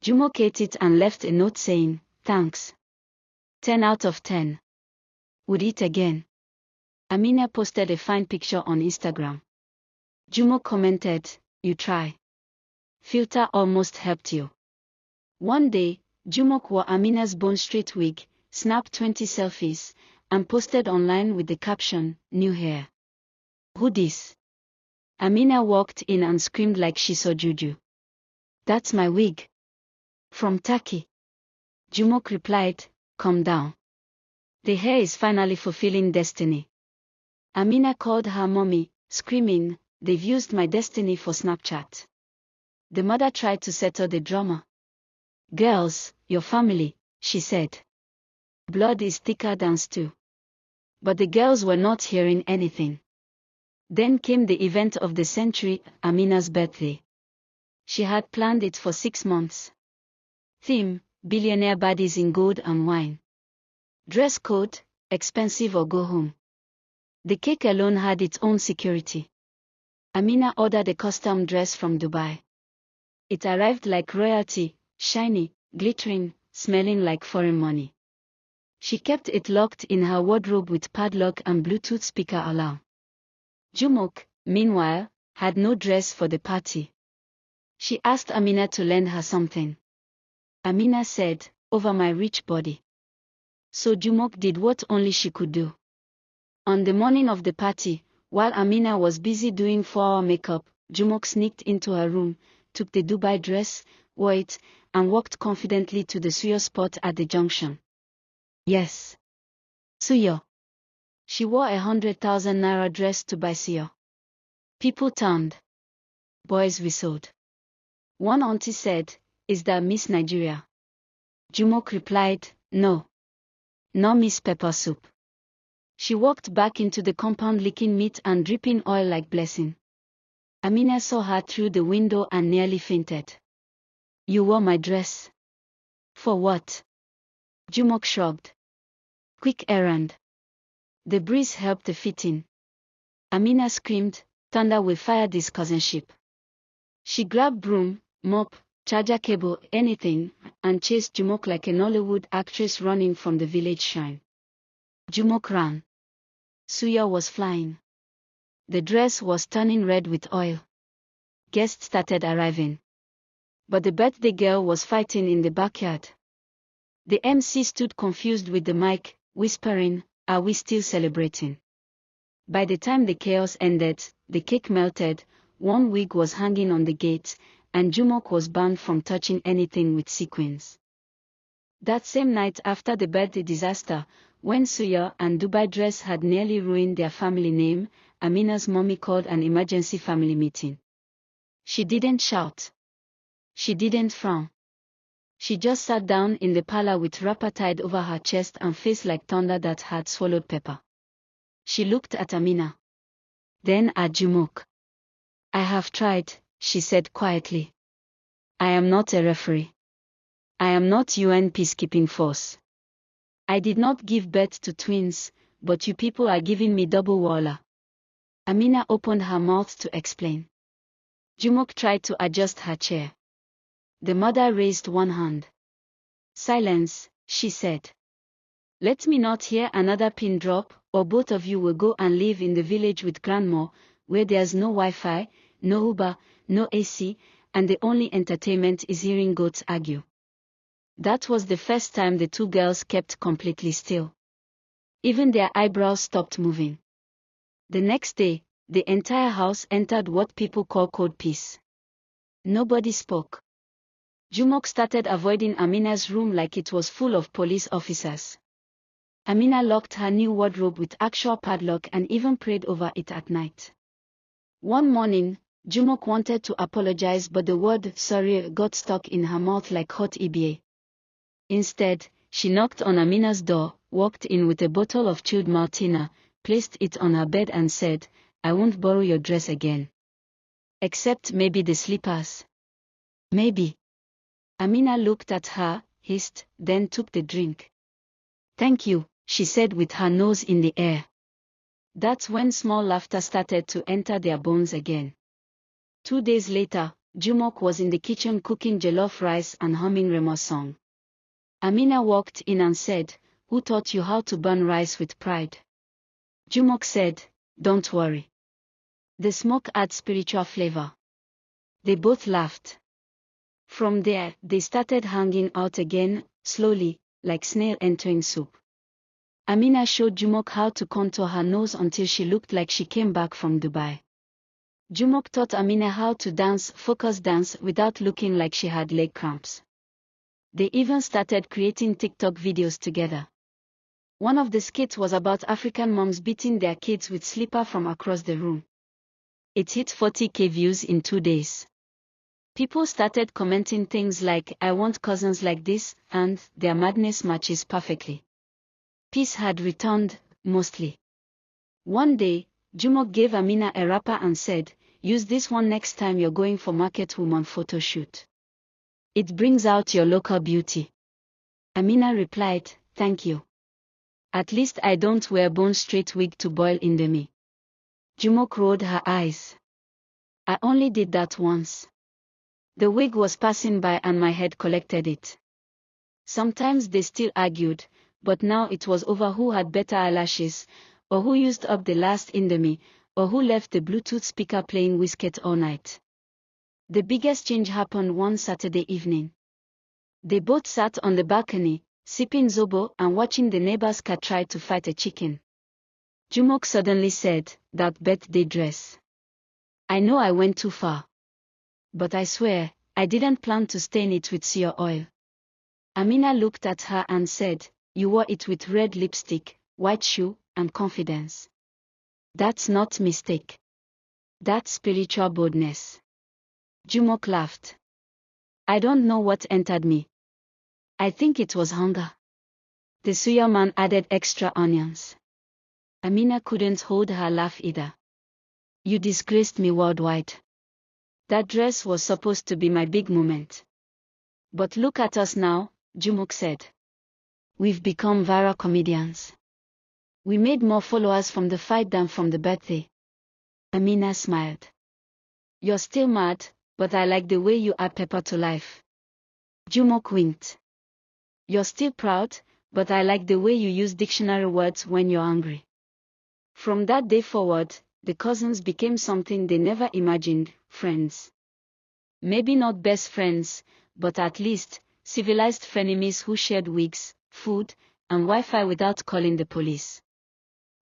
Jumok ate it and left a note saying, "Thanks. 10 out of 10. Would eat again." Amina posted a fine picture on Instagram. Jumok commented, "You try. Filter almost helped you." One day, Jumok wore Amina's Bone Street wig, snapped 20 selfies, and posted online with the caption, "New hair. Who dis?" Amina walked in and screamed like she saw juju. "That's my wig. From Turkey." Jumok replied, "Calm down. The hair is finally fulfilling destiny." Amina called her mommy, screaming, "They've used my destiny for Snapchat." The mother tried to settle the drama. "Girls, your family," she said. "Blood is thicker than stew." But the girls were not hearing anything. Then came the event of the century, Amina's birthday. She had planned it for 6 months. Theme: billionaire baddies in gold and wine. Dress code: expensive or go home. The cake alone had its own security. Amina ordered a custom dress from Dubai. It arrived like royalty, shiny, glittering, smelling like foreign money. She kept it locked in her wardrobe with padlock and Bluetooth speaker alarm. Jumok, meanwhile, had no dress for the party. She asked Amina to lend her something. Amina said, "Over my rich body." So Jumok did what only she could do. On the morning of the party, while Amina was busy doing 4-hour makeup, Jumok sneaked into her room, took the Dubai dress, wore it, and walked confidently to the Suya spot at the junction. Yes. Suya. She wore a 100,000 naira dress to buy Suya. People turned. Boys whistled. One auntie said, "Is that Miss Nigeria?" Jumok replied, "No. No Miss Pepper Soup." She walked back into the compound licking meat and dripping oil like blessing. Amina saw her through the window and nearly fainted. "You wore my dress. For what?" Jumok shrugged. "Quick errand." The breeze helped the fitting. Amina screamed, "Thunder will fire this cousinship." She grabbed broom, mop, charger cable, anything, and chased Jumok like a Nollywood actress running from the village shrine. Jumok ran. Suya was flying. The dress was turning red with oil. Guests started arriving. But the birthday girl was fighting in the backyard. The MC stood confused with the mic, whispering, "Are we still celebrating?" By the time the chaos ended, the cake melted, one wig was hanging on the gate, and Jumok was banned from touching anything with sequins. That same night after the birthday disaster, when Suya and Dubai dress had nearly ruined their family name, Amina's mommy called an emergency family meeting. She didn't shout. She didn't frown. She just sat down in the parlor with wrapper tied over her chest and face like thunder that had swallowed pepper. She looked at Amina. Then at Jumok. "I have tried," she said quietly. "I am not a referee. I am not UN peacekeeping force. I did not give birth to twins, but you people are giving me double walla." Amina opened her mouth to explain. Jumok tried to adjust her chair. The mother raised one hand. "Silence," she said. "Let me not hear another pin drop, or both of you will go and live in the village with grandma, where there's no Wi-Fi, no Uber, no AC, and the only entertainment is hearing goats argue." That was the first time the two girls kept completely still. Even their eyebrows stopped moving. The next day, the entire house entered what people call cold peace. Nobody spoke. Jumok started avoiding Amina's room like it was full of police officers. Amina locked her new wardrobe with actual padlock and even prayed over it at night. One morning, Jumok wanted to apologize, but the word "sorry" got stuck in her mouth like hot EBA. Instead, she knocked on Amina's door, walked in with a bottle of chilled Martina, placed it on her bed and said, "I won't borrow your dress again. Except maybe the slippers." "Maybe." Amina looked at her, hissed, then took the drink. "Thank you," she said with her nose in the air. That's when small laughter started to enter their bones again. 2 days later, Jumok was in the kitchen cooking jollof rice and humming Remo's song. Amina walked in and said, "Who taught you how to burn rice with pride?" Jumok said, "Don't worry. The smoke adds spiritual flavor." They both laughed. From there, they started hanging out again, slowly, like snail entering soup. Amina showed Jumok how to contour her nose until she looked like she came back from Dubai. Jumok taught Amina how to dance, focus dance, without looking like she had leg cramps. They even started creating TikTok videos together. One of the skits was about African moms beating their kids with slipper from across the room. It hit 40K views in 2 days. People started commenting things like, "I want cousins like this," and "Their madness matches perfectly." Peace had returned, mostly. One day, Jumok gave Amina a wrapper and said, "Use this one next time you're going for market woman photo shoot. It brings out your local beauty." Amina replied, "Thank you. At least I don't wear bone straight wig to boil indomie." Jumok rolled her eyes. "I only did that once. The wig was passing by and my head collected it." Sometimes they still argued, but now it was over who had better eyelashes, or who used up the last indomie, or who left the Bluetooth speaker playing Whisket all night. The biggest change happened one Saturday evening. They both sat on the balcony, sipping zobo and watching the neighbor's cat try to fight a chicken. Jumok suddenly said, "That birthday dress. I know I went too far. But I swear, I didn't plan to stain it with Suya oil." Amina looked at her and said, "You wore it with red lipstick, white shoe, and confidence. That's not mistake. That's spiritual boldness." Jumok laughed. "I don't know what entered me. I think it was hunger." The Suya man added extra onions. Amina couldn't hold her laugh either. "You disgraced me worldwide. That dress was supposed to be my big moment. But look at us now," Jumok said. "We've become viral comedians. We made more followers from the fight than from the birthday." Amina smiled. "You're still mad, but I like the way you add pepper to life." Jumok winked. "You're still proud, but I like the way you use dictionary words when you're angry." From that day forward, the cousins became something they never imagined, friends. Maybe not best friends, but at least civilized frenemies who shared wigs, food, and Wi-Fi without calling the police.